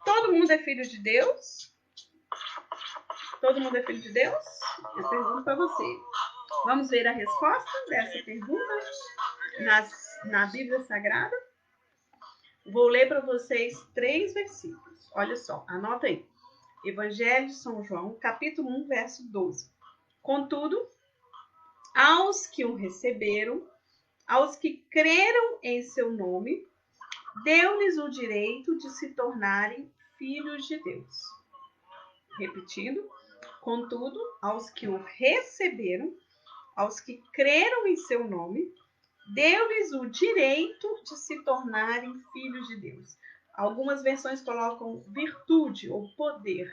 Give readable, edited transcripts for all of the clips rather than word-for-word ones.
Todo mundo é filho de Deus? Todo mundo é filho de Deus? Eu pergunto para você. Vamos ver a resposta dessa pergunta na Bíblia Sagrada? Vou ler para vocês 3 versículos. Olha só, anota aí. Evangelho de São João, capítulo 1, verso 12. Contudo, aos que o receberam, aos que creram em seu nome, deu-lhes o direito de se tornarem filhos de Deus. Repetindo, contudo, aos que o receberam, aos que creram em seu nome, deu-lhes o direito de se tornarem filhos de Deus. Algumas versões colocam virtude ou poder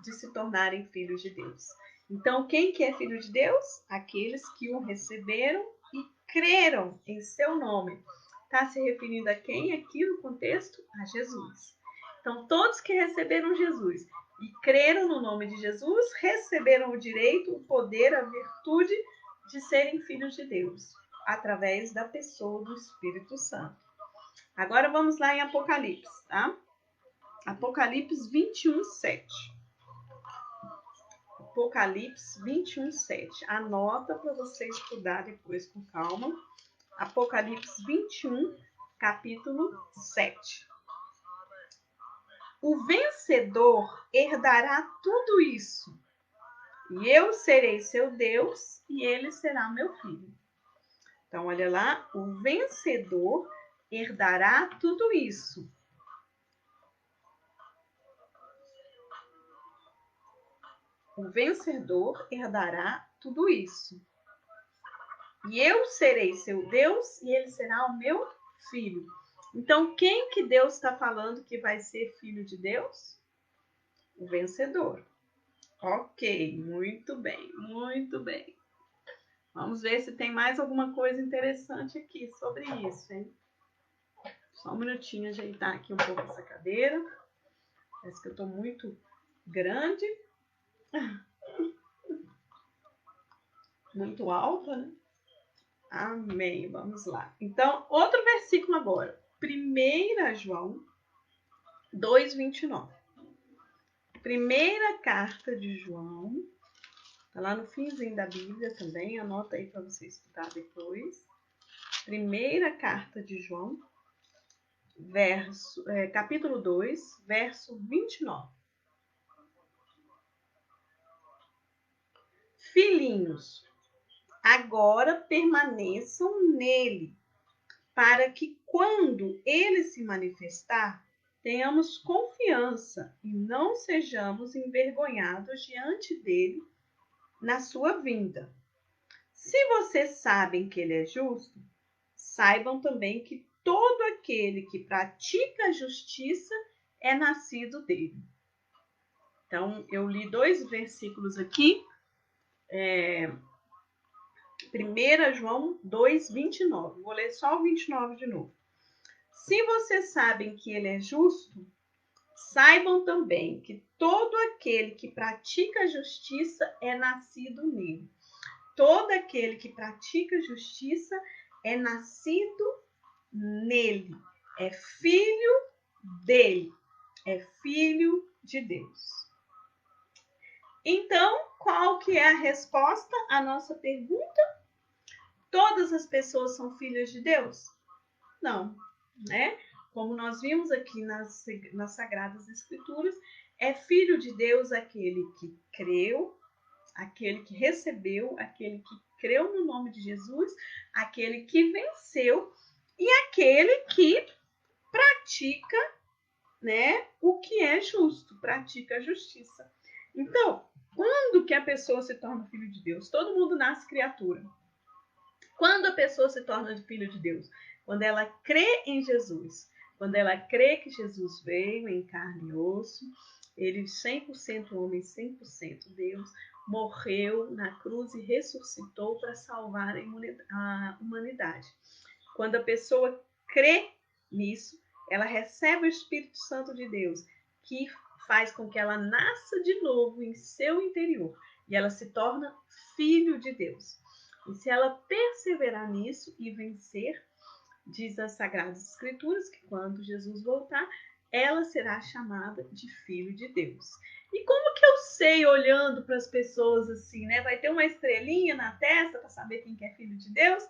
de se tornarem filhos de Deus. Então, quem que é filho de Deus? Aqueles que o receberam e creram em seu nome. Está se referindo a quem aqui no contexto? A Jesus. Então, todos que receberam Jesus e creram no nome de Jesus, receberam o direito, o poder, a virtude de serem filhos de Deus, através da pessoa do Espírito Santo. Agora vamos lá em Apocalipse, tá? Apocalipse 21, 7. Apocalipse 21, 7. Anota para você estudar depois com calma. Apocalipse 21, capítulo 7. O vencedor herdará tudo isso, e eu serei seu Deus, e ele será meu filho. Então, olha lá, o vencedor herdará tudo isso. O vencedor herdará tudo isso. E eu serei seu Deus e ele será o meu filho. Então, quem que Deus está falando que vai ser filho de Deus? O vencedor. Ok, muito bem, muito bem. Vamos ver se tem mais alguma coisa interessante aqui sobre isso, hein? Só um minutinho, ajeitar aqui um pouco essa cadeira. Parece que eu estou muito grande. Muito alta, né? Amém. Vamos lá. Então, outro versículo agora. 1 João 2:29. Primeira carta de João. Está lá no finzinho da Bíblia também. Anota aí para você estudar depois. Primeira carta de João, capítulo 2, verso 29. Filhinhos, agora permaneçam nele, para que quando ele se manifestar, tenhamos confiança e não sejamos envergonhados diante dele na sua vinda. Se vocês sabem que ele é justo, saibam também que todo aquele que pratica a justiça é nascido dele. Então, eu li 2 versículos aqui. 1 João 2:29. Vou ler só o 29 de novo. Se vocês sabem que ele é justo, saibam também que todo aquele que pratica a justiça é nascido nele. Todo aquele que pratica a justiça é nascido nele. É filho dele. É filho de Deus. Então, qual que é a resposta à nossa pergunta? Todas as pessoas são filhas de Deus? Não, né? Como nós vimos aqui nas Sagradas Escrituras, é filho de Deus aquele que creu, aquele que recebeu, aquele que creu no nome de Jesus, aquele que venceu e aquele que pratica, né, o que é justo, pratica a justiça. Então, quando que a pessoa se torna filho de Deus? Todo mundo nasce criatura. Quando a pessoa se torna filho de Deus? Quando ela crê em Jesus. Quando ela crê que Jesus veio em carne e osso, ele 100% homem, 100% Deus, morreu na cruz e ressuscitou para salvar a humanidade. Quando a pessoa crê nisso, ela recebe o Espírito Santo de Deus, que faz com que ela nasça de novo em seu interior e ela se torna filho de Deus. E se ela perseverar nisso e vencer, Diz as Sagradas Escrituras que quando Jesus voltar, ela será chamada de Filho de Deus. E como que eu sei, olhando para as pessoas assim, né? Vai ter uma estrelinha na testa para saber quem que é Filho de Deus?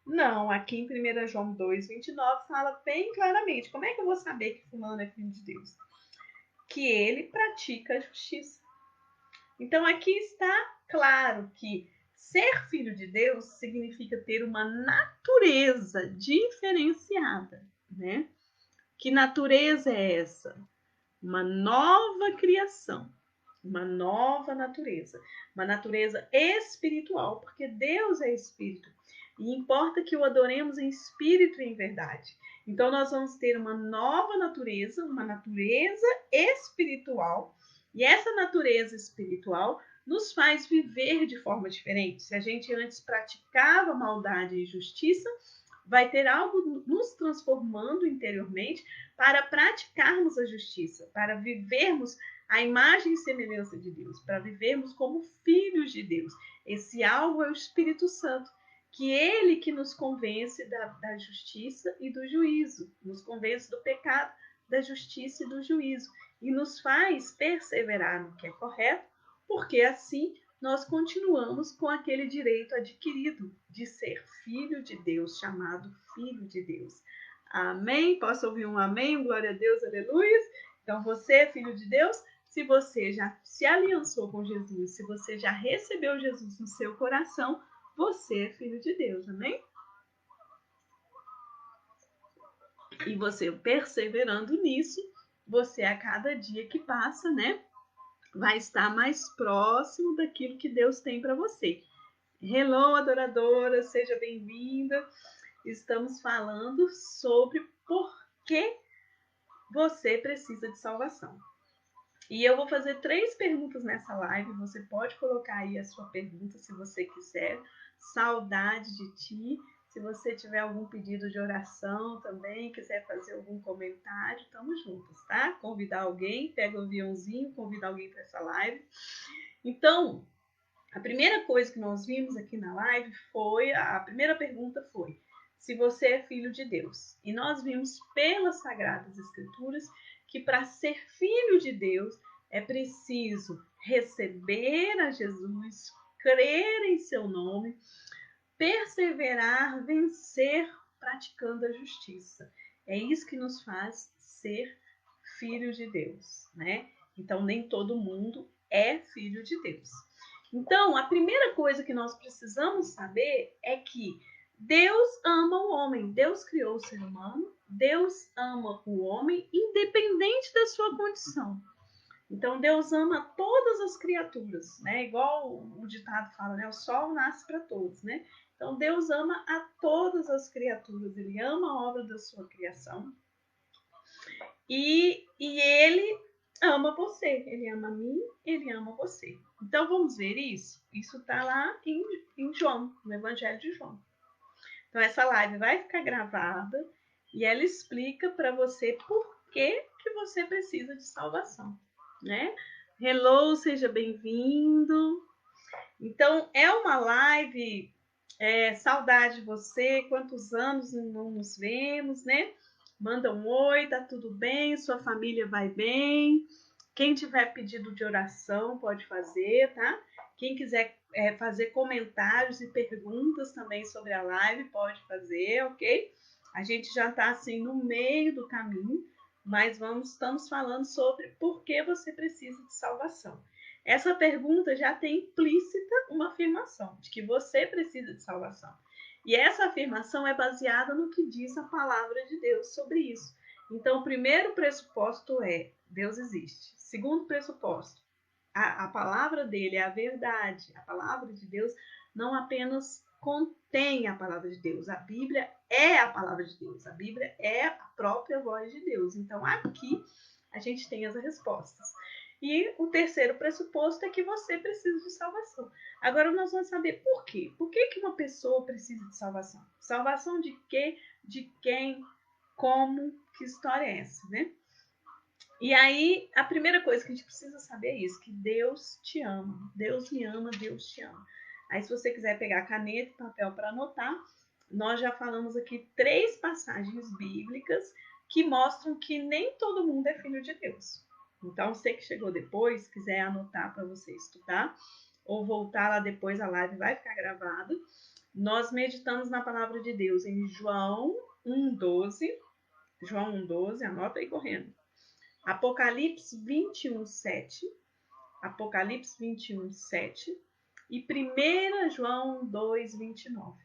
Não, aqui em 1 João 2,29 fala bem claramente. Como é que eu vou saber que fulano é Filho de Deus? Que ele pratica a justiça. Então aqui está claro que ser filho de Deus significa ter uma natureza diferenciada, né? Que natureza é essa? Uma nova criação, uma nova natureza, uma natureza espiritual, porque Deus é espírito e importa que o adoremos em espírito e em verdade. Então nós vamos ter uma nova natureza, uma natureza espiritual, e essa natureza espiritual nos faz viver de forma diferente. Se a gente antes praticava maldade e injustiça, vai ter algo nos transformando interiormente para praticarmos a justiça, para vivermos a imagem e semelhança de Deus, para vivermos como filhos de Deus. Esse algo é o Espírito Santo, que ele que nos convence da justiça e do juízo, nos convence do pecado, da justiça e do juízo, e nos faz perseverar no que é correto, porque assim nós continuamos com aquele direito adquirido de ser filho de Deus, chamado filho de Deus. Amém? Posso ouvir um amém? Glória a Deus, aleluia. Então você é filho de Deus? Se você já se aliançou com Jesus, se você já recebeu Jesus no seu coração, você é filho de Deus, amém? E você perseverando nisso, você a cada dia que passa, né, vai estar mais próximo daquilo que Deus tem para você. Hello, adoradora, seja bem-vinda. Estamos falando sobre por que você precisa de salvação. E eu vou fazer 3 perguntas nessa live. Você pode colocar aí a sua pergunta se você quiser. Saudade de ti. Se você tiver algum pedido de oração também, quiser fazer algum comentário, estamos juntos, tá? Convidar alguém, pega o aviãozinho, convidar alguém para essa live. Então, a primeira coisa que nós vimos aqui na live foi, a primeira pergunta foi, se você é filho de Deus. E nós vimos pelas Sagradas Escrituras que para ser filho de Deus é preciso receber a Jesus, crer em seu nome, perseverar, vencer, praticando a justiça. É isso que nos faz ser filho de Deus, né? Então, nem todo mundo é filho de Deus. Então, a primeira coisa que nós precisamos saber é que Deus ama o homem. Deus criou o ser humano. Deus ama o homem independente da sua condição. Então, Deus ama todas as criaturas, né? Igual o ditado fala, né? O sol nasce para todos, né? Então, Deus ama a todas as criaturas. Ele ama a obra da sua criação. E ele ama você. Ele ama a mim, ele ama você. Então, vamos ver isso? Isso está lá em João, no Evangelho de João. Então, essa live vai ficar gravada e ela explica para você por que você precisa de salvação, né? Hello, seja bem-vindo. Então, é uma live, saudade de você, quantos anos não nos vemos, né? Manda um oi, tá tudo bem, sua família vai bem. Quem tiver pedido de oração pode fazer, tá? Quem quiser fazer comentários e perguntas também sobre a live pode fazer, ok? A gente já tá assim no meio do caminho, mas estamos falando sobre por que você precisa de salvação. Essa pergunta já tem implícita uma afirmação de que você precisa de salvação. E essa afirmação é baseada no que diz a palavra de Deus sobre isso. Então, o primeiro pressuposto é Deus existe. Segundo pressuposto, a palavra dele é a verdade. A palavra de Deus não apenas contém a palavra de Deus. A Bíblia é a palavra de Deus. A Bíblia é a própria voz de Deus. Então, aqui a gente tem as respostas. E o terceiro pressuposto é que você precisa de salvação. Agora nós vamos saber por quê. Por que uma pessoa precisa de salvação? Salvação de quê? De quem? Como? Que história é essa, né? E aí, a primeira coisa que a gente precisa saber é isso, que Deus te ama. Deus me ama, Deus te ama. Aí, se você quiser pegar caneta e papel para anotar, nós já falamos aqui 3 passagens bíblicas que mostram que nem todo mundo é filho de Deus. Então, você que chegou depois, quiser anotar para você estudar, ou voltar lá depois, a live vai ficar gravada. Nós meditamos na palavra de Deus em João 1,12. João 1,12, anota aí correndo. Apocalipse 21,7. Apocalipse 21,7. E 1 João 2,29.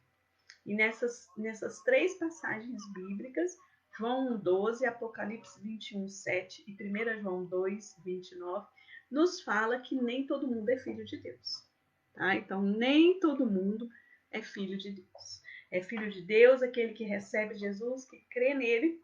E nessas 3 passagens bíblicas, João 1,12, Apocalipse 21,7 e 1 João 2,29, nos fala que nem todo mundo é filho de Deus. Tá? Então, nem todo mundo é filho de Deus. É filho de Deus aquele que recebe Jesus, que crê nele,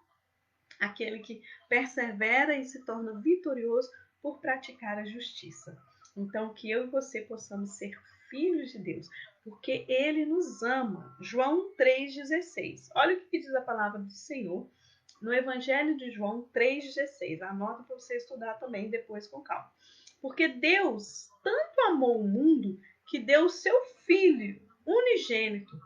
aquele que persevera e se torna vitorioso por praticar a justiça. Então, que eu e você possamos ser filhos de Deus, porque Ele nos ama. João 3,16. Olha o que diz a palavra do Senhor no Evangelho de João 3,16. Anota para você estudar também depois com calma. Porque Deus tanto amou o mundo que deu o seu Filho unigênito,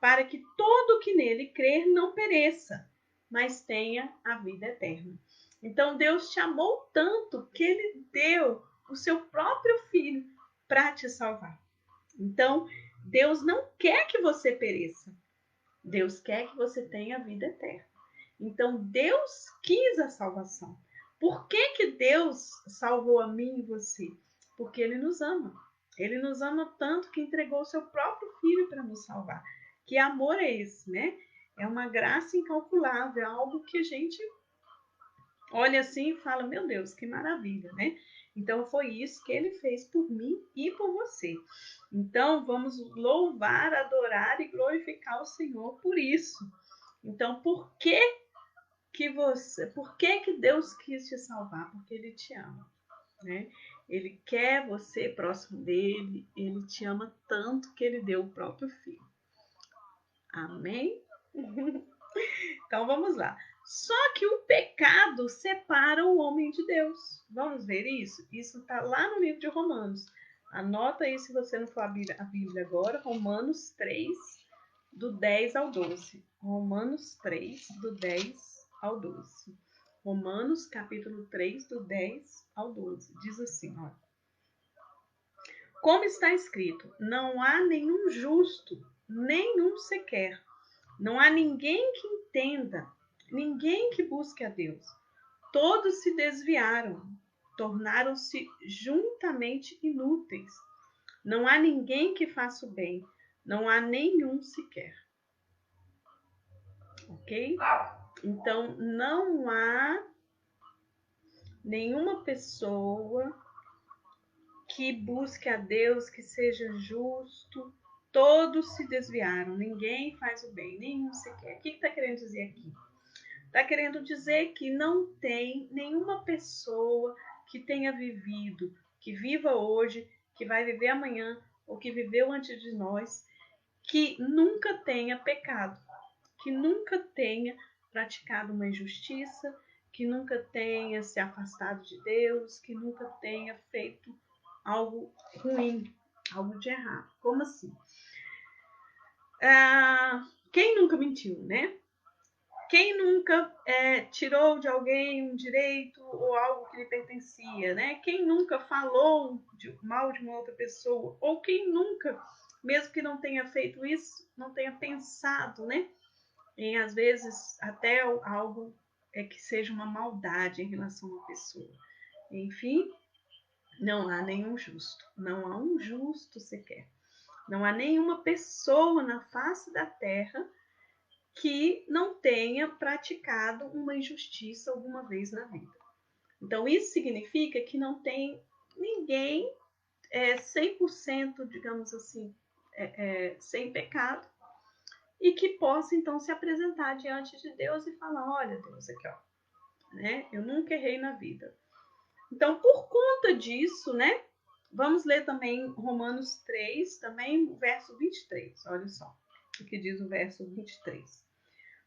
para que todo que nele crer não pereça, mas tenha a vida eterna. Então Deus te amou tanto que Ele deu o seu próprio Filho para te salvar. Então Deus não quer que você pereça. Deus quer que você tenha a vida eterna. Então Deus quis a salvação. Por que Deus salvou a mim e você? Porque Ele nos ama. Ele nos ama tanto que entregou o seu próprio Filho para nos salvar. Que amor é esse, né? É uma graça incalculável, é algo que a gente olha assim e fala, meu Deus, que maravilha, né? Então foi isso que Ele fez por mim e por você. Então vamos louvar, adorar e glorificar o Senhor por isso. Então por que Deus quis te salvar? Porque Ele te ama, né? Ele quer você próximo dele, Ele te ama tanto que Ele deu o próprio Filho. Amém? Então vamos lá. Só que o pecado separa o homem de Deus. Vamos ver isso? Isso está lá no livro de Romanos. Anota aí se você não for a Bíblia agora, Romanos 3, do 10 ao 12. Romanos 3, do 10 ao 12. Romanos, capítulo 3, do 10 ao 12. Diz assim, olha. Como está escrito, não há nenhum justo, nenhum sequer. Não há ninguém que entenda, ninguém que busque a Deus. Todos se desviaram, tornaram-se juntamente inúteis. Não há ninguém que faça o bem, não há nenhum sequer. Ok? Então, não há nenhuma pessoa que busque a Deus, que seja justo. Todos se desviaram, ninguém faz o bem, nenhum sequer. O que está querendo dizer aqui? Está querendo dizer que não tem nenhuma pessoa que tenha vivido, que viva hoje, que vai viver amanhã, ou que viveu antes de nós, que nunca tenha pecado, que nunca tenha praticado uma injustiça, que nunca tenha se afastado de Deus, que nunca tenha feito algo ruim, algo de errado. Como assim? Quem nunca mentiu, né? Quem nunca tirou de alguém um direito ou algo que lhe pertencia, né? Quem nunca falou mal de uma outra pessoa? Ou quem nunca, mesmo que não tenha feito isso, não tenha pensado, né? Em, às vezes, até algo que seja uma maldade em relação a uma pessoa. Enfim, não há nenhum justo. Não há um justo sequer. Não há nenhuma pessoa na face da terra que não tenha praticado uma injustiça alguma vez na vida. Então, isso significa que não tem ninguém 100%, digamos assim, sem pecado, e que possa, então, se apresentar diante de Deus e falar, olha, Deus, aqui, ó, né? Eu nunca errei na vida. Então, por conta disso, né? Vamos ler também Romanos 3, também o verso 23. Olha só o que diz o verso 23.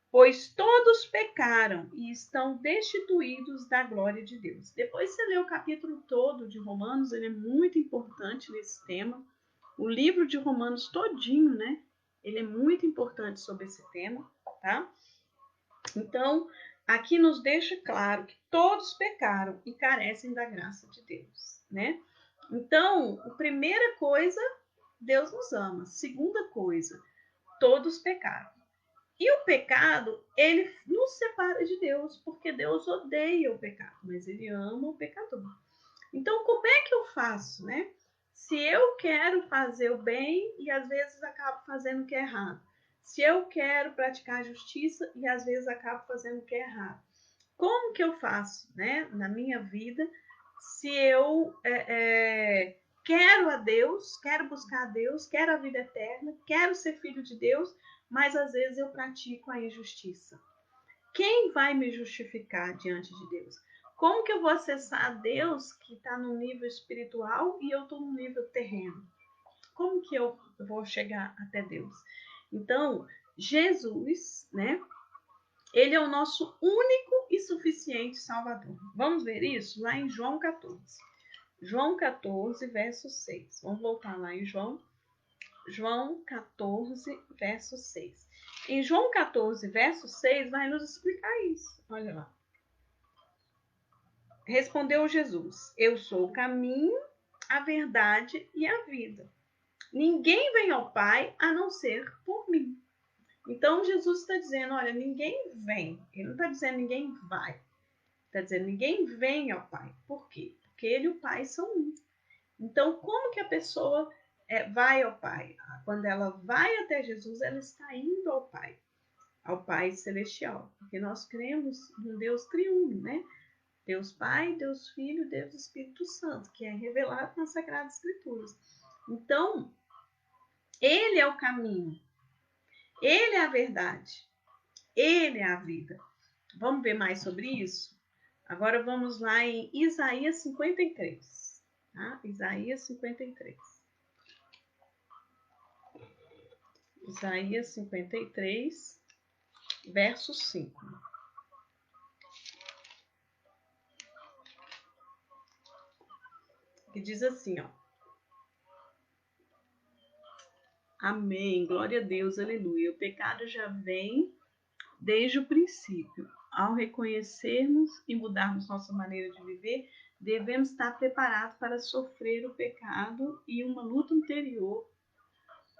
Pois todos pecaram e estão destituídos da glória de Deus. Depois você lê o capítulo todo de Romanos, ele é muito importante nesse tema. O livro de Romanos todinho, né? ele é muito importante sobre esse tema, tá? Então, aqui nos deixa claro que todos pecaram e carecem da graça de Deus, né? Então, a primeira coisa, Deus nos ama. Segunda coisa, todos pecaram. E o pecado, ele nos separa de Deus, porque Deus odeia o pecado, mas ele ama o pecador. Então, como é que eu faço, né? Se eu quero fazer o bem e às vezes acabo fazendo o que é errado. Se eu quero praticar a justiça e às vezes acabo fazendo o que é errado. Como que eu faço, né, na minha vida, se eu quero a Deus, quero buscar a Deus, quero a vida eterna, quero ser filho de Deus, mas às vezes eu pratico a injustiça? Quem vai me justificar diante de Deus? Como que eu vou acessar a Deus que está no nível espiritual e eu estou no nível terreno? Como que eu vou chegar até Deus? Então, Jesus, né? Ele é o nosso único e suficiente Salvador. Vamos ver isso lá em João 14. João 14, verso 6. Vamos voltar lá em João 14, verso 6. Em João 14, verso 6, vai nos explicar isso. Olha lá. Respondeu Jesus: eu sou o caminho, a verdade e a vida. Ninguém vem ao Pai a não ser por mim. Então, Jesus está dizendo, olha, ninguém vem. Ele não está dizendo ninguém vai. Está dizendo ninguém vem ao Pai. Por quê? Porque ele e o Pai são um. Então, como que a pessoa vai ao Pai? Quando ela vai até Jesus, ela está indo ao Pai Celestial. Porque nós cremos num Deus triuno, né? Deus Pai, Deus Filho, Deus Espírito Santo, que é revelado nas Sagradas Escrituras. Então, ele é o caminho. Ele é a verdade. Ele é a vida. Vamos ver mais sobre isso? Agora vamos lá em Isaías 53. Tá? Isaías 53. Isaías 53, verso 5. Que diz assim, ó. Amém, glória a Deus, aleluia. O pecado já vem desde o princípio. Ao reconhecermos e mudarmos nossa maneira de viver, devemos estar preparados para sofrer o pecado e uma luta interior.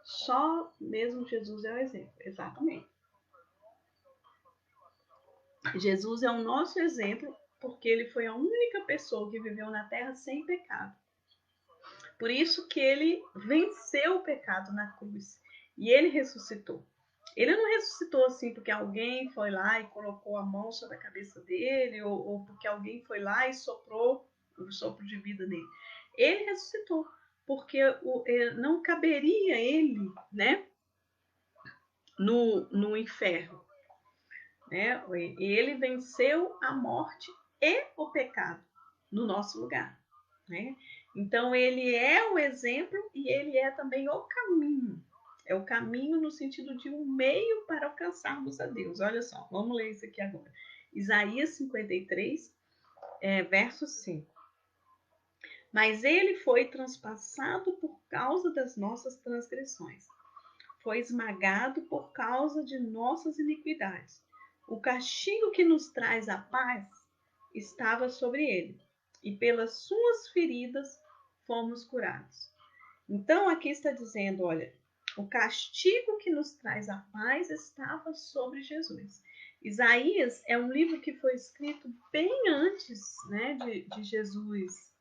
Só mesmo Jesus é o exemplo, exatamente. Jesus é o nosso exemplo porque ele foi a única pessoa que viveu na terra sem pecado. Por isso que ele venceu o pecado na cruz e ele ressuscitou. Ele não ressuscitou assim porque alguém foi lá e colocou a mão sobre a cabeça dele ou porque alguém foi lá e soprou o sopro de vida nele. Ele ressuscitou porque não caberia ele, né, no inferno. Né? Ele venceu a morte e o pecado no nosso lugar. Né? Então, ele é o exemplo e ele é também o caminho. É o caminho no sentido de um meio para alcançarmos a Deus. Olha só, vamos ler isso aqui agora. Isaías 53, verso 5. Mas ele foi transpassado por causa das nossas transgressões. Foi esmagado por causa de nossas iniquidades. O castigo que nos traz a paz estava sobre ele, e pelas suas feridas fomos curados. Então, aqui está dizendo, olha, o castigo que nos traz a paz estava sobre Jesus. Isaías é um livro que foi escrito bem antes, né, de Jesus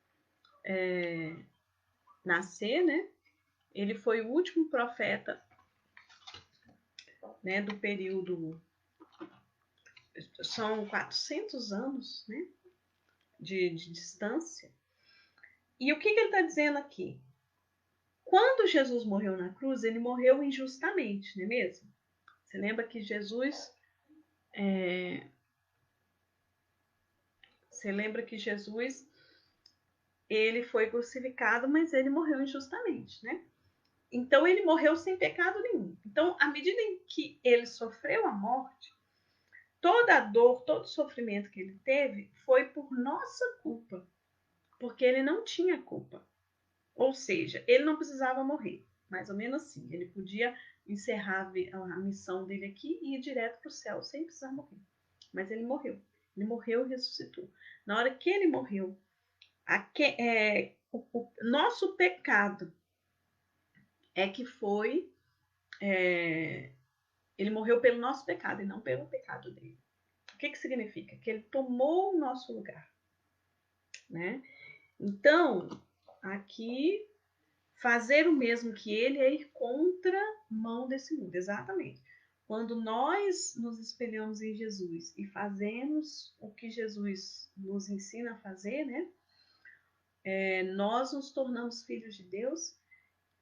nascer, né? Ele foi o último profeta, né, do período. São 400 anos, né, de distância. E o que ele está dizendo aqui? Quando Jesus morreu na cruz, ele morreu injustamente, não é mesmo? Você lembra que Jesus... ele foi crucificado, mas ele morreu injustamente, né? Então, ele morreu sem pecado nenhum. Então, à medida em que ele sofreu a morte, toda a dor, todo o sofrimento que ele teve foi por nossa culpa, porque ele não tinha culpa. Ou seja, ele não precisava morrer. Mais ou menos assim. Ele podia encerrar a missão dele aqui e ir direto para o céu sem precisar morrer. Mas ele morreu. Ele morreu e ressuscitou. Na hora que ele morreu, o nosso pecado é que foi... ele morreu pelo nosso pecado e não pelo pecado dele. O que significa? Que ele tomou o nosso lugar, né? Então, aqui, fazer o mesmo que ele é ir contra mão desse mundo, exatamente. Quando nós nos espelhamos em Jesus e fazemos o que Jesus nos ensina a fazer, né? Nós nos tornamos filhos de Deus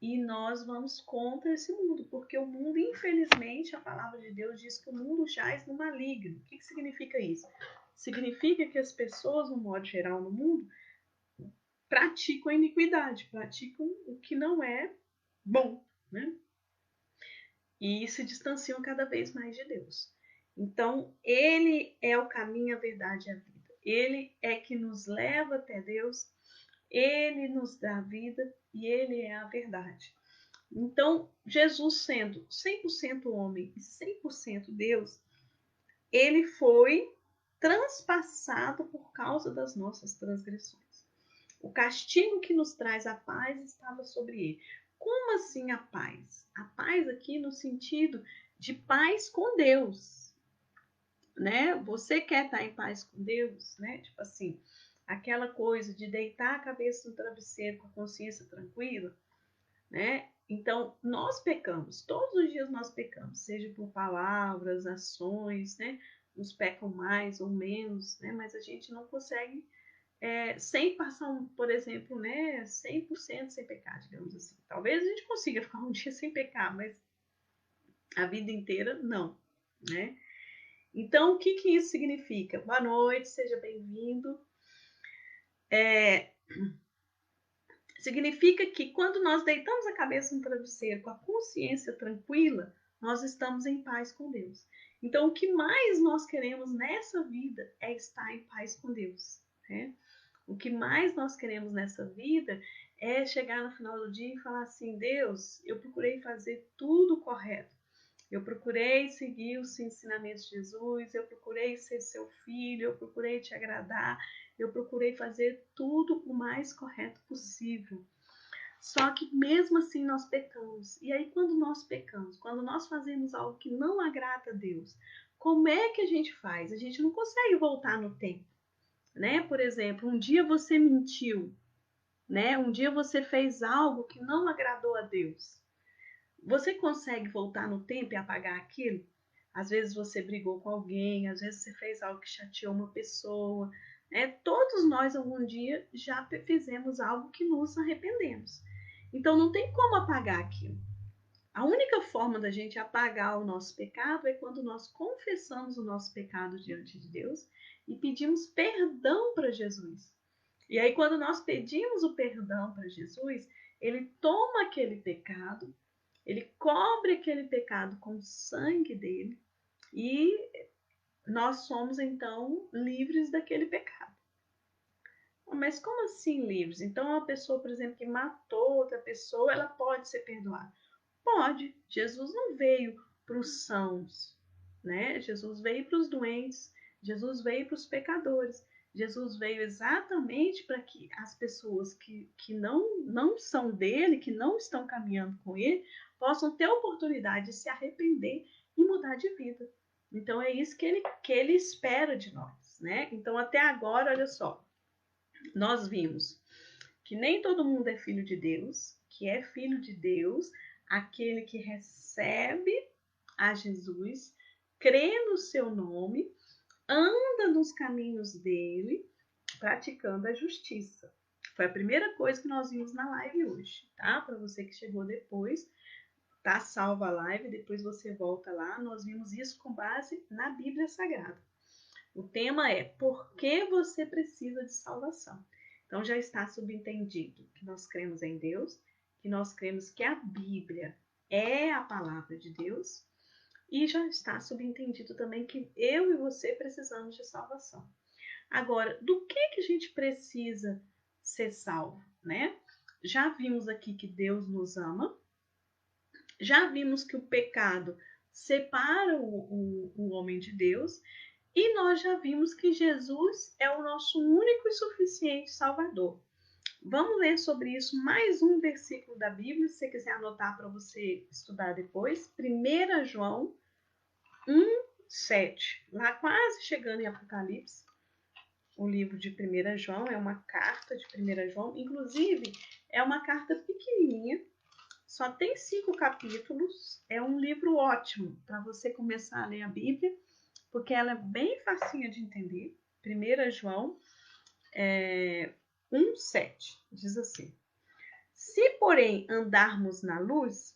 e nós vamos contra esse mundo, porque o mundo, infelizmente, a palavra de Deus diz que o mundo jaz no maligno. O que significa isso? Significa que as pessoas, no modo geral, no mundo, praticam a iniquidade, praticam o que não é bom, né? E se distanciam cada vez mais de Deus. Então, ele é o caminho, a verdade e a vida. Ele é que nos leva até Deus, ele nos dá a vida e ele é a verdade. Então, Jesus sendo 100% homem e 100% Deus, ele foi transpassado por causa das nossas transgressões. O castigo que nos traz a paz estava sobre ele. Como assim a paz? A paz aqui no sentido de paz com Deus, né? Você quer estar em paz com Deus, né? Tipo assim, aquela coisa de deitar a cabeça no travesseiro com a consciência tranquila, né? Então, nós pecamos, todos os dias nós pecamos, seja por palavras, ações, né? Uns pecam mais ou menos, né? Mas a gente não consegue, sem passar, por exemplo, né? 100% sem pecar, digamos assim. Talvez a gente consiga ficar um dia sem pecar, mas a vida inteira não, né? Então, o que isso significa? Boa noite, seja bem-vindo. Significa que quando nós deitamos a cabeça no travesseiro com a consciência tranquila, nós estamos em paz com Deus. Então, o que mais nós queremos nessa vida é estar em paz com Deus, né? O que mais nós queremos nessa vida é chegar no final do dia e falar assim: Deus, eu procurei fazer tudo correto. Eu procurei seguir os ensinamentos de Jesus, eu procurei ser seu filho, eu procurei te agradar, eu procurei fazer tudo o mais correto possível. Só que mesmo assim nós pecamos. E aí quando nós pecamos, quando nós fazemos algo que não agrada a Deus, como é que a gente faz? A gente não consegue voltar no tempo, né? Por exemplo, um dia você mentiu, né? Um dia você fez algo que não agradou a Deus. Você consegue voltar no tempo e apagar aquilo? Às vezes você brigou com alguém, às vezes você fez algo que chateou uma pessoa, né? Todos nós algum dia já fizemos algo que nos arrependemos. Então não tem como apagar aquilo. A única forma da gente apagar o nosso pecado é quando nós confessamos o nosso pecado diante de Deus e pedimos perdão para Jesus. E aí quando nós pedimos o perdão para Jesus, ele toma aquele pecado, ele cobre aquele pecado com o sangue dele e nós somos então livres daquele pecado. Mas como assim livres? Então uma pessoa, por exemplo, que matou outra pessoa, ela pode ser perdoada? Pode. Jesus não veio para os sãos, né? Jesus veio para os doentes, Jesus veio para os pecadores. Jesus veio exatamente para que as pessoas que não são dele, que não estão caminhando com ele, possam ter a oportunidade de se arrepender e mudar de vida. Então é isso que ele espera de nós, né? Então até agora, olha só, nós vimos que nem todo mundo é filho de Deus, que é filho de Deus aquele que recebe a Jesus, crê no seu nome, anda nos caminhos dele, praticando a justiça. Foi a primeira coisa que nós vimos na live hoje, tá? Para você que chegou depois, tá salva a live, depois você volta lá. Nós vimos isso com base na Bíblia Sagrada. O tema é: por que você precisa de salvação? Então já está subentendido que nós cremos em Deus, que nós cremos que a Bíblia é a palavra de Deus, e já está subentendido também que eu e você precisamos de salvação. Agora, do que a gente precisa ser salvo, né? Já vimos aqui que Deus nos ama, Já vimos que o pecado separa o homem de Deus. E nós já vimos que Jesus é o nosso único e suficiente Salvador. Vamos ler sobre isso mais um versículo da Bíblia, se você quiser anotar para você estudar depois. 1 João 1:7. Lá quase chegando em Apocalipse. O livro de 1 João é uma carta de 1 João. Inclusive, é uma carta pequenininha. Só tem 5 capítulos. É um livro ótimo para você começar a ler a Bíblia, porque ela é bem facinha de entender. 1 João 1:7 diz assim: Se, porém, andarmos na luz,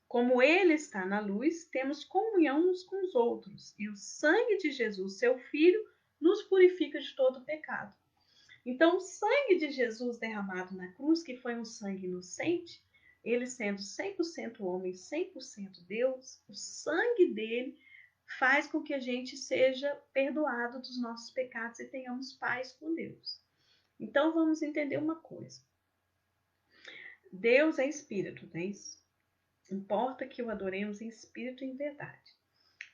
como ele está na luz, temos comunhão uns com os outros, e o sangue de Jesus, seu Filho, nos purifica de todo pecado. Então, o sangue de Jesus derramado na cruz, que foi um sangue inocente, ele sendo 100% homem, 100% Deus, o sangue dele faz com que a gente seja perdoado dos nossos pecados e tenhamos paz com Deus. Então, vamos entender uma coisa. Deus é espírito, não é isso? Importa que o adoremos em espírito e em verdade.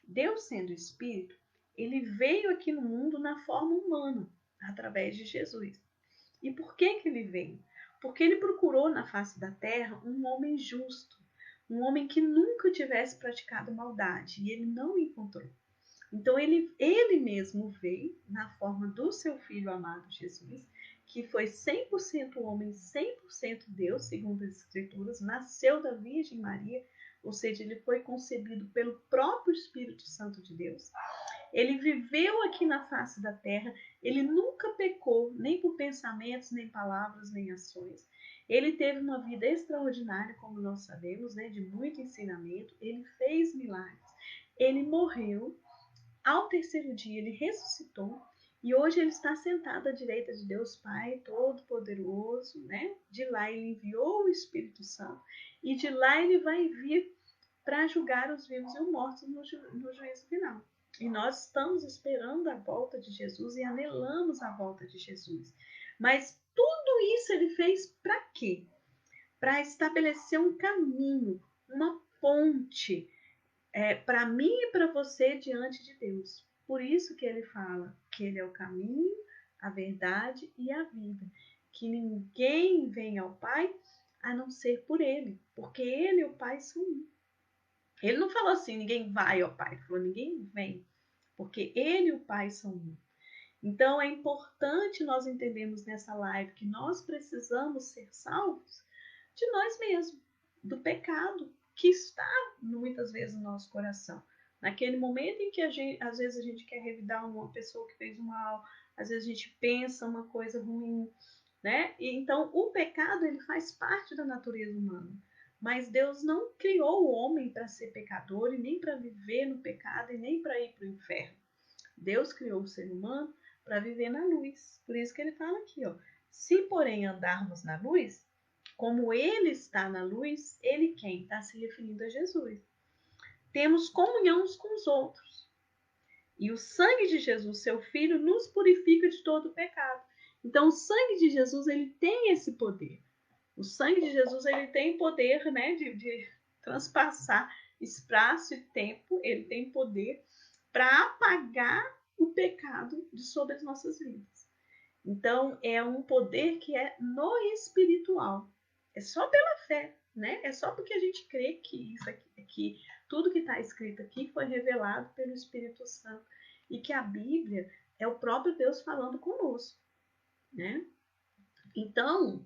Deus, sendo espírito, ele veio aqui no mundo na forma humana, através de Jesus. E por que ele veio? Porque ele procurou na face da terra um homem justo, um homem que nunca tivesse praticado maldade, e ele não encontrou. Então ele mesmo veio na forma do seu Filho amado Jesus, que foi 100% homem, 100% Deus, segundo as Escrituras, nasceu da Virgem Maria, ou seja, ele foi concebido pelo próprio Espírito Santo de Deus. Ele viveu aqui na face da terra, ele nunca pecou, nem por pensamentos, nem palavras, nem ações. Ele teve uma vida extraordinária, como nós sabemos, né, de muito ensinamento. Ele fez milagres. Ele morreu. Ao terceiro dia, ele ressuscitou. E hoje ele está sentado à direita de Deus Pai Todo-Poderoso, né? De lá ele enviou o Espírito Santo. E de lá ele vai vir para julgar os vivos e os mortos no juízo final. E nós estamos esperando a volta de Jesus e anelamos a volta de Jesus. Mas tudo isso ele fez para quê? Para estabelecer um caminho, uma ponte para mim e para você diante de Deus. Por isso que ele fala que ele é o caminho, a verdade e a vida. Que ninguém vem ao Pai a não ser por ele. Porque ele e o Pai são um. Ele não falou assim, ninguém vai ao Pai. Ele falou, ninguém vem. Porque ele e o Pai são um. Então, é importante nós entendermos nessa live que nós precisamos ser salvos de nós mesmos, do pecado que está muitas vezes no nosso coração. Naquele momento em que às vezes a gente quer revidar uma pessoa que fez mal, às vezes a gente pensa uma coisa ruim, né? E então, o pecado ele faz parte da natureza humana. Mas Deus não criou o homem para ser pecador e nem para viver no pecado e nem para ir para o inferno. Deus criou o ser humano para viver na luz. Por isso que ele fala aqui, ó. Se, porém, andarmos na luz, como ele está na luz, ele quem? Está se referindo a Jesus. Temos comunhão uns com os outros. E o sangue de Jesus, seu Filho, nos purifica de todo o pecado. Então, o sangue de Jesus, ele tem esse poder. O sangue de Jesus, ele tem poder, né, de transpassar espaço e tempo. Ele tem poder para apagar o pecado de sobre as nossas vidas. Então, é um poder que é no espiritual. É só pela fé, né? É só porque a gente crê que isso aqui, que tudo que está escrito aqui foi revelado pelo Espírito Santo e que a Bíblia é o próprio Deus falando conosco, né? Então,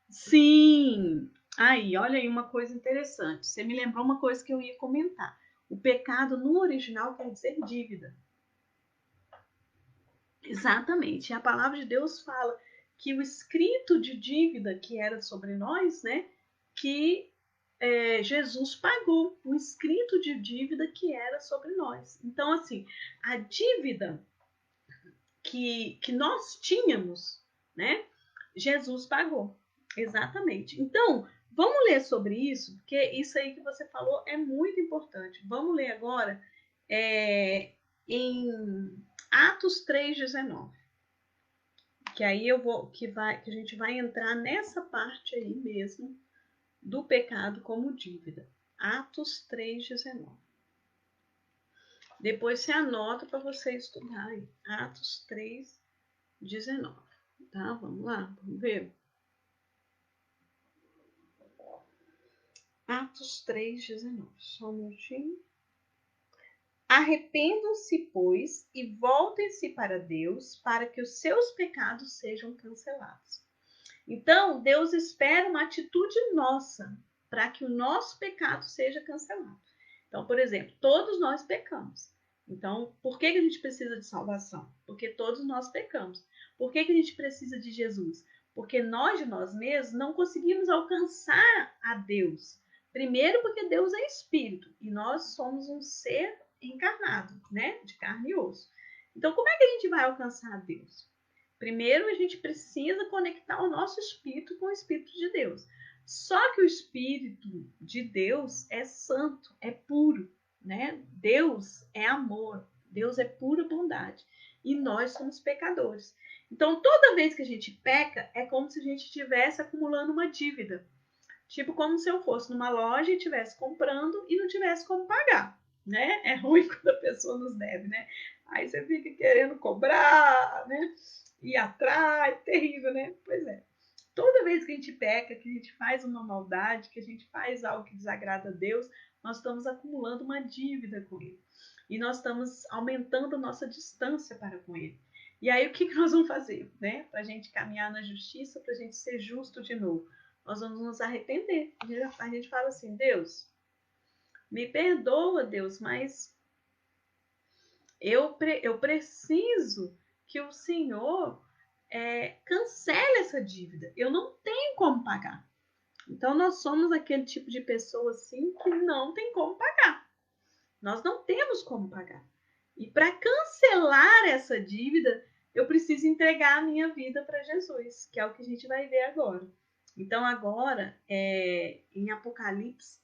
sim. Aí, olha aí uma coisa interessante. Você me lembrou uma coisa que eu ia comentar. O pecado no original quer dizer dívida. Exatamente. A palavra de Deus fala que o escrito de dívida que era sobre nós, né, que Jesus pagou, o escrito de dívida que era sobre nós. Então, assim, a dívida que nós tínhamos, né, Jesus pagou. Exatamente. Então, vamos ler sobre isso, porque isso aí que você falou é muito importante. Vamos ler agora em Atos 3:19. Que aí que a gente vai entrar nessa parte aí mesmo do pecado como dívida. Atos 3:19. Depois você anota para você estudar aí. Atos 3:19. Tá? Vamos lá, vamos ver. Atos 3:19. Só um minutinho. Arrependam-se, pois, e voltem-se para Deus, para que os seus pecados sejam cancelados. Então, Deus espera uma atitude nossa para que o nosso pecado seja cancelado. Então, por exemplo, todos nós pecamos. Então, por que a gente precisa de salvação? Porque todos nós pecamos. Por que a gente precisa de Jesus? Porque nós, de nós mesmos, não conseguimos alcançar a Deus. Primeiro, porque Deus é espírito e nós somos um ser encarnado, né? De carne e osso. Então, como é que a gente vai alcançar a Deus? Primeiro, a gente precisa conectar o nosso espírito com o Espírito de Deus. Só que o Espírito de Deus é santo, é puro, né? Deus é amor, Deus é pura bondade. E nós somos pecadores. Então, toda vez que a gente peca, é como se a gente estivesse acumulando uma dívida. Tipo como se eu fosse numa loja e estivesse comprando e não tivesse como pagar, né? É ruim quando a pessoa nos deve, né? Aí você fica querendo cobrar, né? Ir atrás, terrível, né? Pois é. Toda vez que a gente peca, que a gente faz uma maldade, que a gente faz algo que desagrada a Deus, nós estamos acumulando uma dívida com Ele. E nós estamos aumentando a nossa distância para com Ele. E aí o que nós vamos fazer, né? Para a gente caminhar na justiça, para a gente ser justo de novo. Nós vamos nos arrepender. A gente fala assim, Deus, me perdoa, Deus, mas eu preciso que o Senhor cancele essa dívida. Eu não tenho como pagar. Então, nós somos aquele tipo de pessoa assim que não tem como pagar. Nós não temos como pagar. E para cancelar essa dívida, eu preciso entregar a minha vida para Jesus, que é o que a gente vai ver agora. Então, agora, em Apocalipse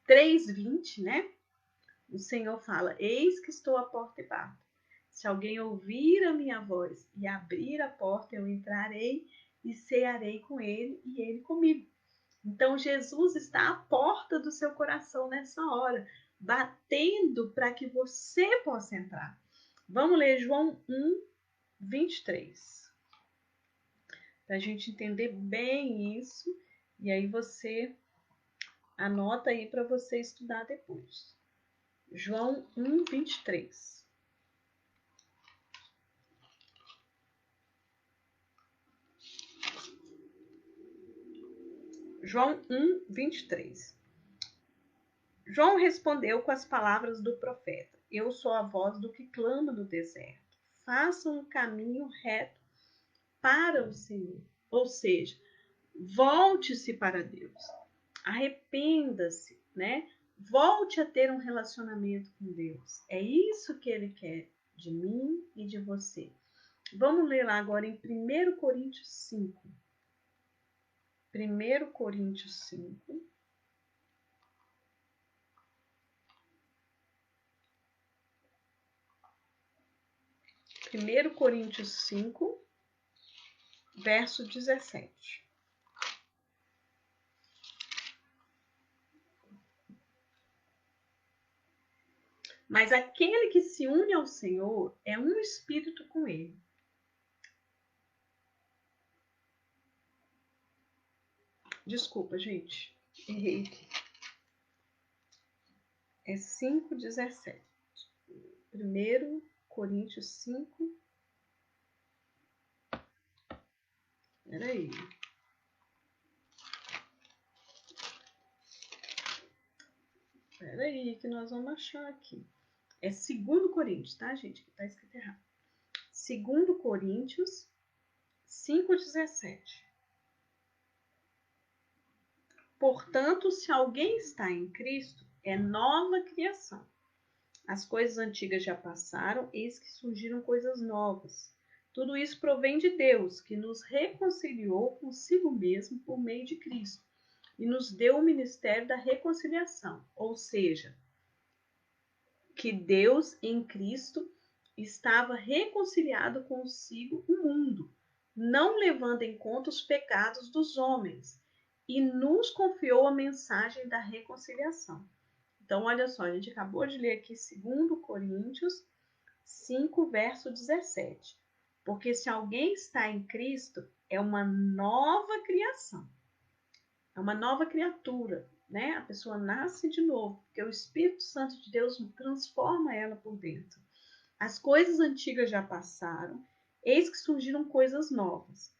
3:20, né? O Senhor fala, eis que estou à porta e bato. Se alguém ouvir a minha voz e abrir a porta, eu entrarei e cearei com ele e ele comigo. Então, Jesus está à porta do seu coração nessa hora, batendo para que você possa entrar. Vamos ler João 1:23. Para a gente entender bem isso. E aí você anota aí para você estudar depois. João 1:23. João 1:23. João respondeu com as palavras do profeta: eu sou a voz do que clama no deserto. Façam um caminho reto para o Senhor. Ou seja, volte-se para Deus. Arrependa-se, né? Volte a ter um relacionamento com Deus. É isso que Ele quer de mim e de você. Vamos ler lá agora em 1 Coríntios 5. 1 Coríntios 5. Primeiro Coríntios 5, verso 17. Mas aquele que se une ao Senhor é um espírito com Ele. Desculpa, gente. Errei aqui. É 5:17. 1 Coríntios 5. Peraí. Peraí, que nós vamos achar aqui. É 2 Coríntios, tá, gente? Que tá escrito errado. 2 Coríntios 5:17. Portanto, se alguém está em Cristo, é nova criação. As coisas antigas já passaram, eis que surgiram coisas novas. Tudo isso provém de Deus, que nos reconciliou consigo mesmo por meio de Cristo e nos deu o ministério da reconciliação, ou seja, que Deus em Cristo estava reconciliado consigo o mundo, não levando em conta os pecados dos homens, e nos confiou a mensagem da reconciliação. Então, olha só, a gente acabou de ler aqui 2 Coríntios 5, verso 17. Porque se alguém está em Cristo, é uma nova criação. É uma nova criatura, né? A pessoa nasce de novo, porque o Espírito Santo de Deus transforma ela por dentro. As coisas antigas já passaram, eis que surgiram coisas novas.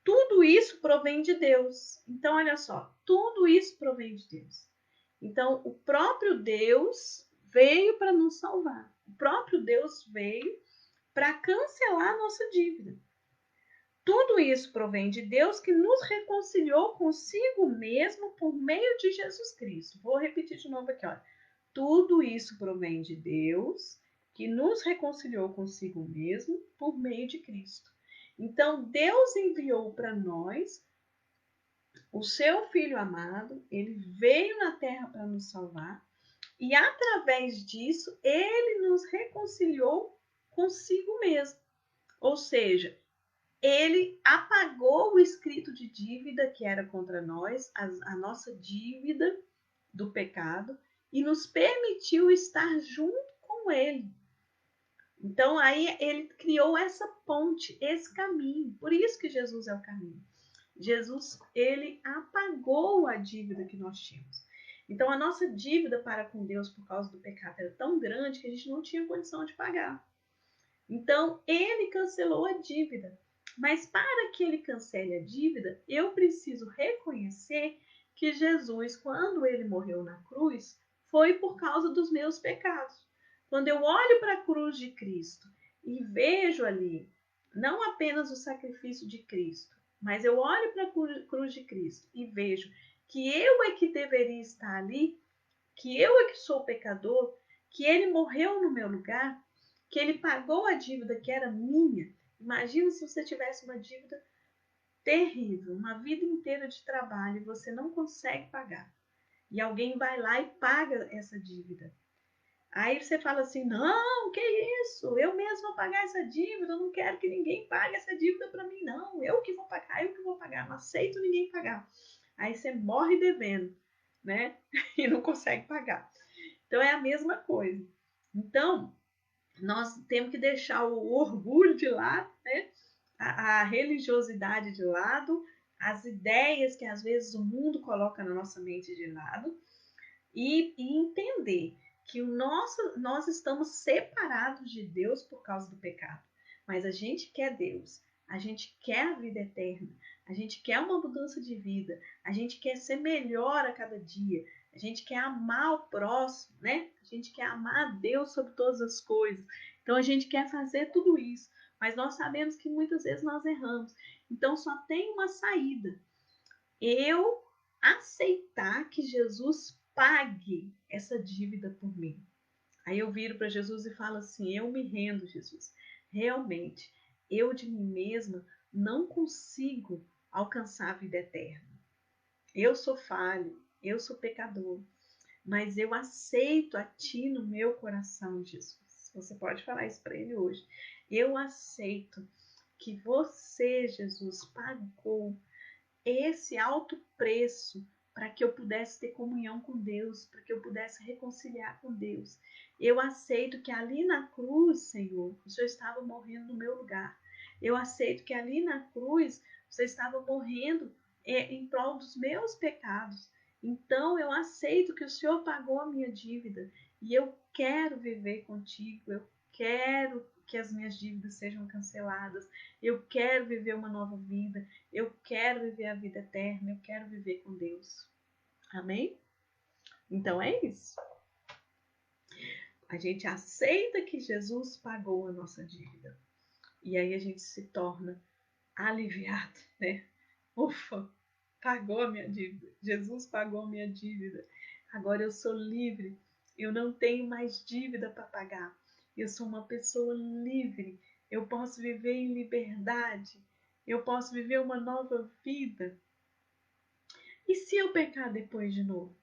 Tudo isso provém de Deus. Então, olha só, tudo isso provém de Deus. Então, o próprio Deus veio para nos salvar. O próprio Deus veio para cancelar a nossa dívida. Tudo isso provém de Deus que nos reconciliou consigo mesmo por meio de Jesus Cristo. Vou repetir de novo aqui, olha. Tudo isso provém de Deus que nos reconciliou consigo mesmo por meio de Cristo. Então, Deus enviou para nós o seu Filho amado, ele veio na terra para nos salvar, e através disso, ele nos reconciliou consigo mesmo. Ou seja, ele apagou o escrito de dívida que era contra nós, a nossa dívida do pecado, e nos permitiu estar junto com ele. Então, aí ele criou essa ponte, esse caminho. Por isso que Jesus é o caminho. Jesus, ele apagou a dívida que nós tínhamos. Então, a nossa dívida para com Deus por causa do pecado era tão grande que a gente não tinha condição de pagar. Então, ele cancelou a dívida. Mas para que ele cancele a dívida, eu preciso reconhecer que Jesus, quando ele morreu na cruz, foi por causa dos meus pecados. Quando eu olho para a cruz de Cristo e vejo ali não apenas o sacrifício de Cristo, mas eu olho para a cruz de Cristo e vejo que eu é que deveria estar ali, que eu é que sou pecador, que ele morreu no meu lugar, que ele pagou a dívida que era minha. Imagina se você tivesse uma dívida terrível, uma vida inteira de trabalho e você não consegue pagar. E alguém vai lá e paga essa dívida. Aí você fala assim, não, que isso? Eu mesmo vou pagar essa dívida, eu não quero que ninguém pague essa dívida para mim, não. Eu que vou pagar, não aceito ninguém pagar. Aí você morre devendo, né? E não consegue pagar. Então é a mesma coisa. Então, nós temos que deixar o orgulho de lado, né? A religiosidade de lado, as ideias que às vezes o mundo coloca na nossa mente de lado e entender que nós estamos separados de Deus por causa do pecado. Mas a gente quer Deus, a gente quer a vida eterna, a gente quer uma mudança de vida, a gente quer ser melhor a cada dia, a gente quer amar o próximo, né? A gente quer amar a Deus sobre todas as coisas. Então a gente quer fazer tudo isso, mas nós sabemos que muitas vezes nós erramos. Então só tem uma saída. Eu aceitar que Jesus pague essa dívida por mim. Aí eu viro para Jesus e falo assim: eu me rendo, Jesus. Realmente, eu de mim mesma não consigo alcançar a vida eterna. Eu sou falho, eu sou pecador, mas eu aceito a Ti no meu coração, Jesus. Você pode falar isso para Ele hoje. Eu aceito que você, Jesus, pagou esse alto preço para que eu pudesse ter comunhão com Deus, para que eu pudesse reconciliar com Deus. Eu aceito que ali na cruz, Senhor, o Senhor estava morrendo no meu lugar. Eu aceito que ali na cruz, você estava morrendo em prol dos meus pecados. Então, eu aceito que o Senhor pagou a minha dívida e eu quero viver contigo, eu quero que as minhas dívidas sejam canceladas, eu quero viver uma nova vida, eu quero viver a vida eterna, eu quero viver com Deus. Amém? Então é isso. A gente aceita que Jesus pagou a nossa dívida. E aí a gente se torna aliviado, né? Ufa, pagou a minha dívida. Jesus pagou a minha dívida. Agora eu sou livre. Eu não tenho mais dívida para pagar. Eu sou uma pessoa livre. Eu posso viver em liberdade. Eu posso viver uma nova vida. E se eu pecar depois de novo?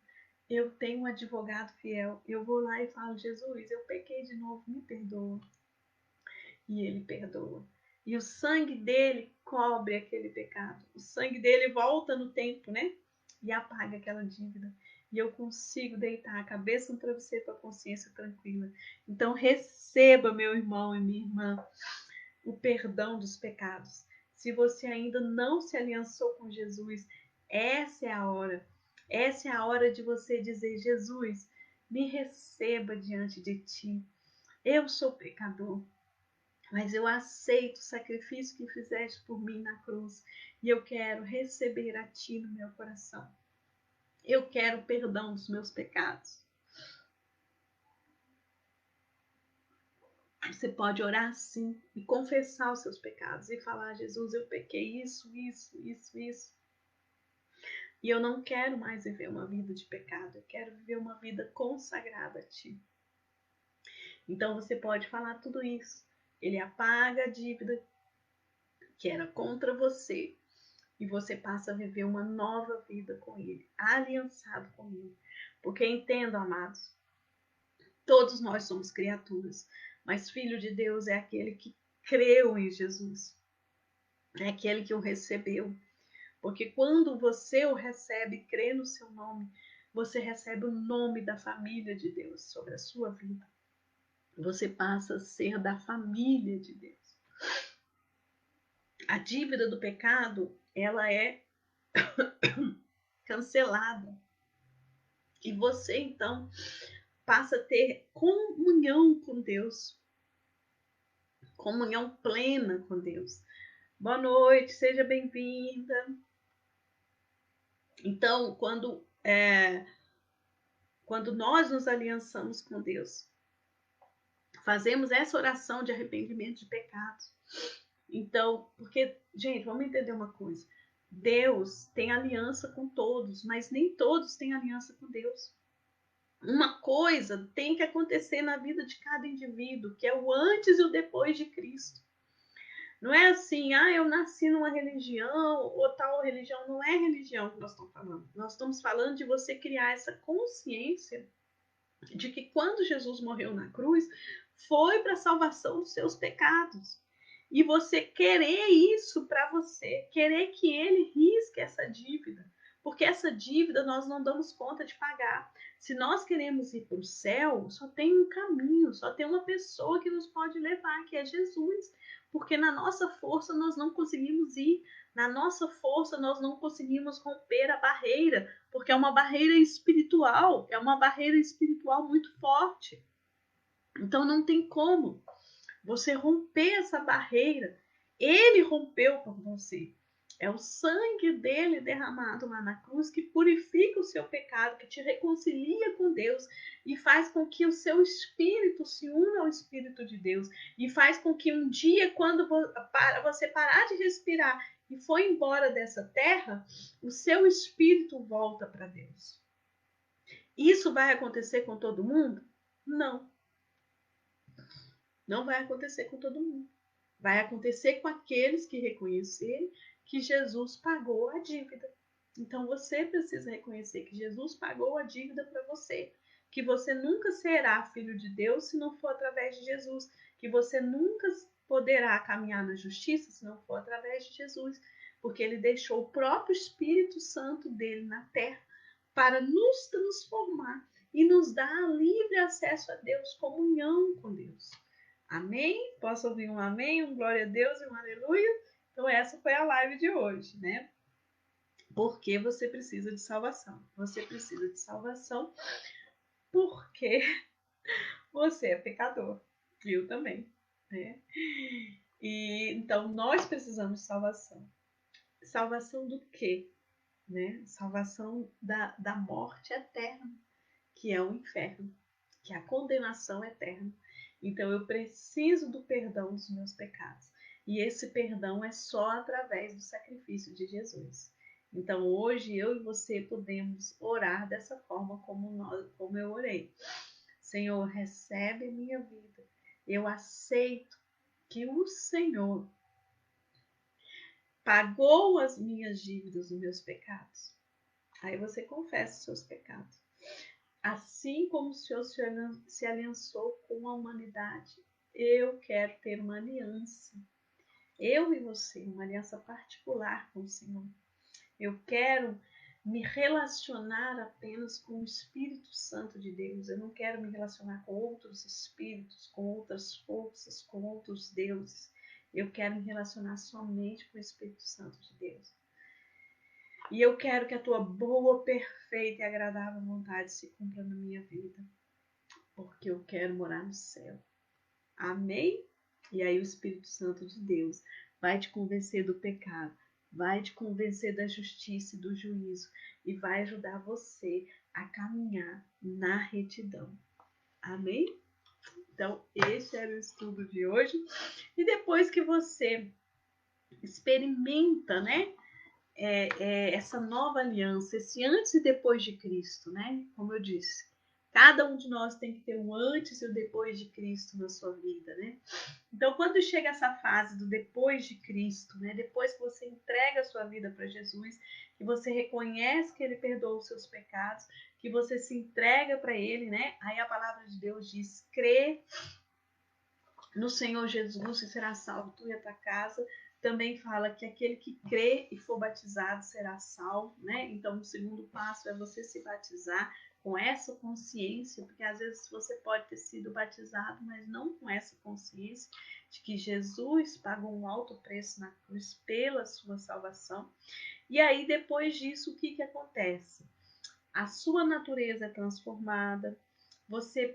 Eu tenho um advogado fiel. Eu vou lá e falo: Jesus, eu pequei de novo, me perdoa. E ele perdoa. E o sangue dele cobre aquele pecado. O sangue dele volta no tempo, né? e apaga aquela dívida. E eu consigo deitar a cabeça no travesseiro com a consciência tranquila. Então receba, meu irmão e minha irmã, o perdão dos pecados. Se você ainda não se aliançou com Jesus, essa é a hora. Essa é a hora de você dizer: Jesus, me receba diante de ti. Eu sou pecador, mas eu aceito o sacrifício que fizeste por mim na cruz. E eu quero receber a ti no meu coração. Eu quero perdão dos meus pecados. Você pode orar assim e confessar os seus pecados e falar: Jesus, eu pequei isso. E eu não quero mais viver uma vida de pecado. Eu quero viver uma vida consagrada a ti. Então você pode falar tudo isso. Ele apaga a dívida que era contra você. E você passa a viver uma nova vida com ele, aliançado com ele. Porque entendo, amados, todos nós somos criaturas, mas filho de Deus é aquele que creu em Jesus, é aquele que o recebeu. Porque quando você o recebe, crê no seu nome, você recebe o nome da família de Deus sobre a sua vida. Você passa a ser da família de Deus. A dívida do pecado, ela é cancelada. E você, então, passa a ter comunhão com Deus. Comunhão plena com Deus. Boa noite, seja bem-vinda. Então, quando nós nos aliançamos com Deus, fazemos essa oração de arrependimento de pecados. Então, porque, gente, vamos entender uma coisa. Deus tem aliança com todos, mas nem todos têm aliança com Deus. Uma coisa tem que acontecer na vida de cada indivíduo, que é o antes e o depois de Cristo. Não é assim, eu nasci numa religião ou tal religião. Não é religião que nós estamos falando. Nós estamos falando de você criar essa consciência de que quando Jesus morreu na cruz, foi para a salvação dos seus pecados. E você querer isso para você, querer que ele risque essa dívida. Porque essa dívida nós não damos conta de pagar. Se nós queremos ir para o céu, só tem um caminho, só tem uma pessoa que nos pode levar, que é Jesus. Porque na nossa força nós não conseguimos ir, na nossa força nós não conseguimos romper a barreira, porque é uma barreira espiritual muito forte. Então não tem como você romper essa barreira. Ele rompeu por você. É o sangue dele derramado lá na cruz que purifica o seu pecado, que te reconcilia com Deus e faz com que o seu espírito se una ao Espírito de Deus e faz com que um dia, quando você parar de respirar e for embora dessa terra, o seu espírito volta para Deus. Isso vai acontecer com todo mundo? Não. Não vai acontecer com todo mundo. Vai acontecer com aqueles que reconhecerem que Jesus pagou a dívida. Então você precisa reconhecer que Jesus pagou a dívida para você. Que você nunca será filho de Deus se não for através de Jesus. Que você nunca poderá caminhar na justiça se não for através de Jesus. Porque ele deixou o próprio Espírito Santo dele na terra para nos transformar e nos dar livre acesso a Deus, comunhão com Deus. Amém? Posso ouvir um amém, um glória a Deus e um aleluia? Então essa foi a live de hoje, né? Porque você precisa de salvação. Você precisa de salvação porque você é pecador. Eu também, né? E então nós precisamos de salvação. Salvação do quê? Né? Salvação da morte eterna, que é o inferno, que é a condenação eterna. Então eu preciso do perdão dos meus pecados. E esse perdão é só através do sacrifício de Jesus. Então hoje eu e você podemos orar dessa forma como eu orei. Senhor, recebe minha vida. Eu aceito que o Senhor pagou as minhas dívidas, os meus pecados. Aí você confessa os seus pecados. Assim como o Senhor se aliançou com a humanidade, eu quero ter uma aliança. Eu e você, uma aliança particular com o Senhor. Eu quero me relacionar apenas com o Espírito Santo de Deus. Eu não quero me relacionar com outros espíritos, com outras forças, com outros deuses. Eu quero me relacionar somente com o Espírito Santo de Deus. E eu quero que a tua boa, perfeita e agradável vontade se cumpra na minha vida. Porque eu quero morar no céu. Amém? E aí o Espírito Santo de Deus vai te convencer do pecado, vai te convencer da justiça e do juízo e vai ajudar você a caminhar na retidão. Amém? Então, esse era o estudo de hoje. E depois que você experimenta, né, essa nova aliança, esse antes e depois de Cristo, né? Como eu disse, cada um de nós tem que ter um antes e o depois de Cristo na sua vida, né? Então, quando chega essa fase do depois de Cristo, né? Depois que você entrega a sua vida para Jesus, que você reconhece que Ele perdoa os seus pecados, que você se entrega para Ele, né? Aí a palavra de Deus diz: crê no Senhor Jesus e será salvo tu e a tua casa. Também fala que aquele que crê e for batizado será salvo, né? Então, o segundo passo é você se batizar com essa consciência, porque às vezes você pode ter sido batizado, mas não com essa consciência de que Jesus pagou um alto preço na cruz pela sua salvação. E aí, depois disso, o que acontece? A sua natureza é transformada, você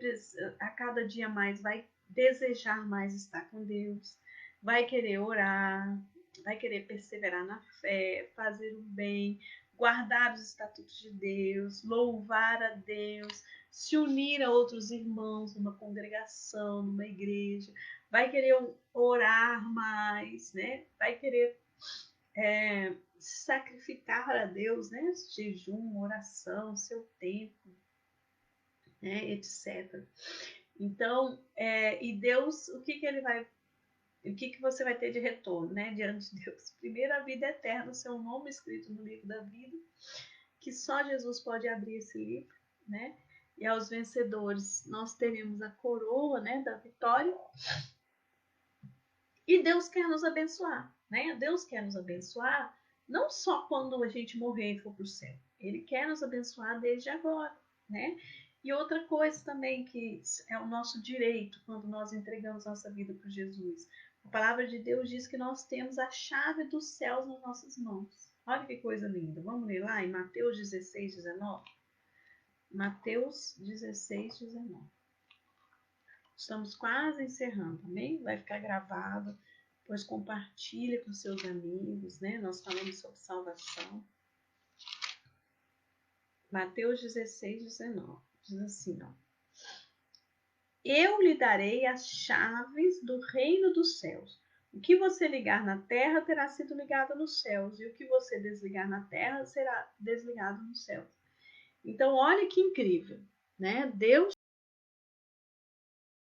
a cada dia mais vai desejar mais estar com Deus, vai querer orar, vai querer perseverar na fé, fazer o bem, guardar os estatutos de Deus, louvar a Deus, se unir a outros irmãos numa congregação, numa igreja, vai querer orar mais, né? Vai querer sacrificar a Deus, né? Jejum, oração, seu tempo, né? Etc. Então, e Deus, o que ele vai, o que você vai ter de retorno, né? Diante de Deus. Primeiro, a vida eterna, o seu nome escrito no livro da vida, que só Jesus pode abrir esse livro, né? E aos vencedores, nós teremos a coroa, né, da vitória. E Deus quer nos abençoar, né? Deus quer nos abençoar não só quando a gente morrer e for para o céu. Ele quer nos abençoar desde agora, né? E outra coisa também que é o nosso direito quando nós entregamos nossa vida para Jesus. A palavra de Deus diz que nós temos a chave dos céus nas nossas mãos. Olha que coisa linda. Vamos ler lá em Mateus 16, 19? Mateus 16, 19. Estamos quase encerrando, amém? Vai ficar gravado, depois compartilha com seus amigos, né? Nós falamos sobre salvação. Mateus 16, 19. Diz assim, ó. Eu lhe darei as chaves do reino dos céus. O que você ligar na terra terá sido ligado nos céus, e o que você desligar na terra será desligado nos céus. Então, olha que incrível, né? Deus